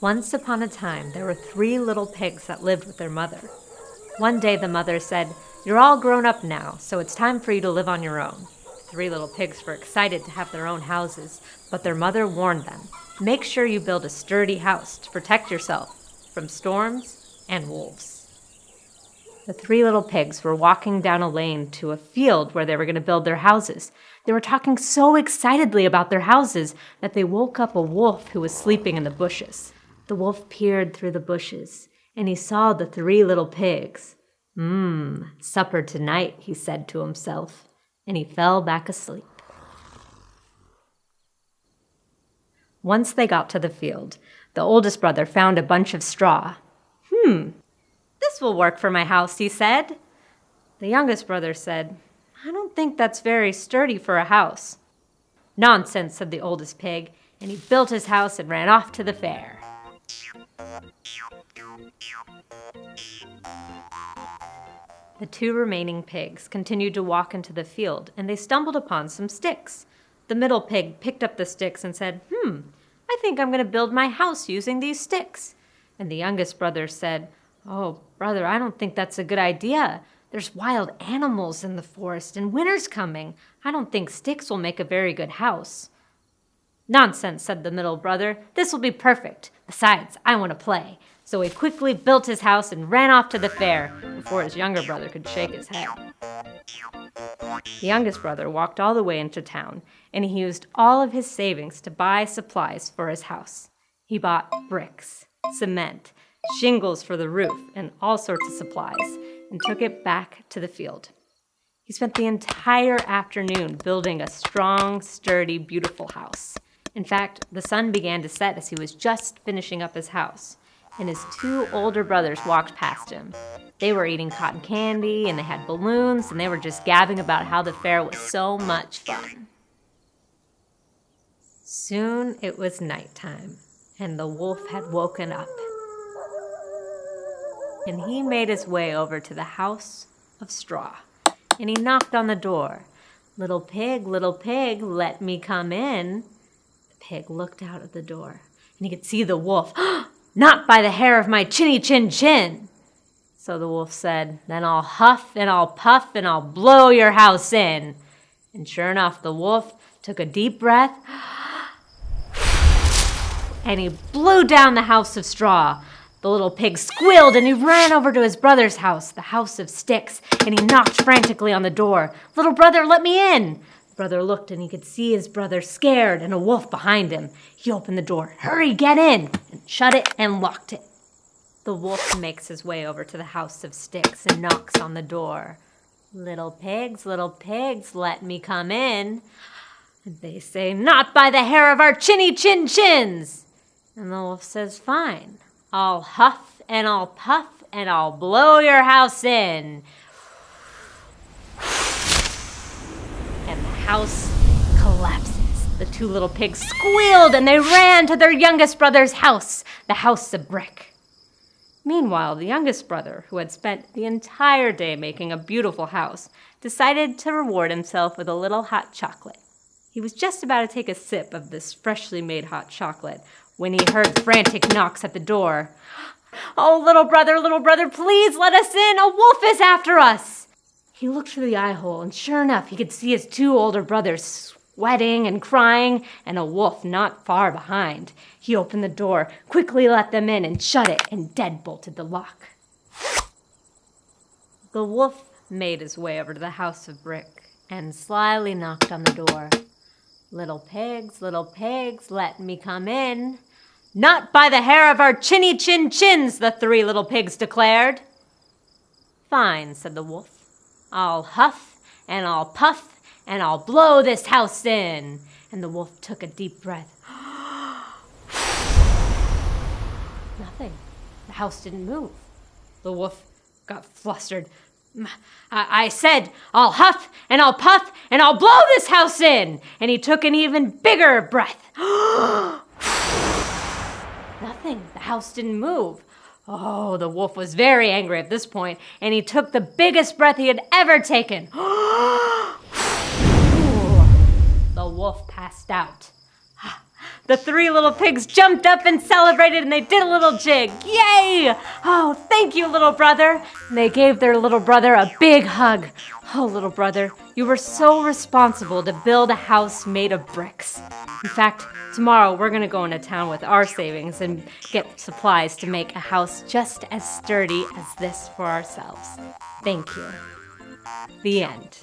Once upon a time, there were 3 little pigs that lived with their mother. One day the mother said, "You're all grown up now, so it's time for you to live on your own." The 3 little pigs were excited to have their own houses, but their mother warned them, "Make sure you build a sturdy house to protect yourself from storms and wolves." The 3 little pigs were walking down a lane to a field where they were going to build their houses. They were talking so excitedly about their houses that they woke up a wolf who was sleeping in the bushes. The wolf peered through the bushes, and he saw the 3 little pigs. Supper tonight," he said to himself, and he fell back asleep. Once they got to the field, the oldest brother found a bunch of straw. "This will work for my house," he said. The youngest brother said, "I don't think that's very sturdy for a house." "Nonsense," said the oldest pig, and he built his house and ran off to the fair. The 2 remaining pigs continued to walk into the field, and they stumbled upon some sticks. The middle pig picked up the sticks and said, "I think I'm going to build my house using these sticks." And the youngest brother said, "Oh, brother, I don't think that's a good idea. There's wild animals in the forest, and winter's coming. I don't think sticks will make a very good house." "Nonsense," said the middle brother. "This will be perfect. Besides, I want to play." So he quickly built his house and ran off to the fair before his younger brother could shake his head. The youngest brother walked all the way into town, and he used all of his savings to buy supplies for his house. He bought bricks, cement, shingles for the roof, and all sorts of supplies, and took it back to the field. He spent the entire afternoon building a strong, sturdy, beautiful house. In fact, the sun began to set as he was just finishing up his house, and his 2 older brothers walked past him. They were eating cotton candy, and they had balloons, and they were just gabbing about how the fair was so much fun. Soon it was nighttime, and the wolf had woken up. And he made his way over to the house of straw, and he knocked on the door. Little pig, let me come in." The pig looked out at the door, and he could see the wolf. "Not by the hair of my chinny chin chin." So the wolf said, "Then I'll huff and I'll puff and I'll blow your house in." And sure enough, the wolf took a deep breath, and he blew down the house of straw. The little pig squealed, and he ran over to his brother's house, the house of sticks, and he knocked frantically on the door. "Little brother, let me in." The brother looked, and he could see his brother scared and a wolf behind him. He opened the door. "Hurry, get in," and shut it and locked it. The wolf makes his way over to the house of sticks and knocks on the door. Little pigs, let me come in." And they say, "Not by the hair of our chinny chin chins." And the wolf says, "Fine. I'll huff and I'll puff and I'll blow your house in." And the house collapses. The 2 little pigs squealed, and they ran to their youngest brother's house, the house of brick. Meanwhile, the youngest brother, who had spent the entire day making a beautiful house, decided to reward himself with a little hot chocolate. He was just about to take a sip of this freshly made hot chocolate when he heard frantic knocks at the door. "Oh, little brother, please let us in! A wolf is after us!" He looked through the eye hole, and sure enough, he could see his 2 older brothers sweating and crying, and a wolf not far behind. He opened the door, quickly let them in, and shut it, and deadbolted the lock. The wolf made his way over to the house of brick, and slyly knocked on the door. Little pigs, let me come in." "Not by the hair of our chinny chin chins," the 3 little pigs declared. "Fine," said the wolf. "I'll huff and I'll puff and I'll blow this house in." And the wolf took a deep breath. Nothing. The house didn't move. The wolf got flustered. I said, "I'll huff and I'll puff and I'll blow this house in." And he took an even bigger breath. Nothing. The house didn't move. Oh, the wolf was very angry at this point, and he took the biggest breath he had ever taken. The wolf passed out. The 3 little pigs jumped up and celebrated, and they did a little jig. Yay! Oh, thank you, little brother. And they gave their little brother a big hug. Oh, little brother, you were so responsible to build a house made of bricks. In fact, tomorrow we're going to go into town with our savings and get supplies to make a house just as sturdy as this for ourselves. Thank you. The end.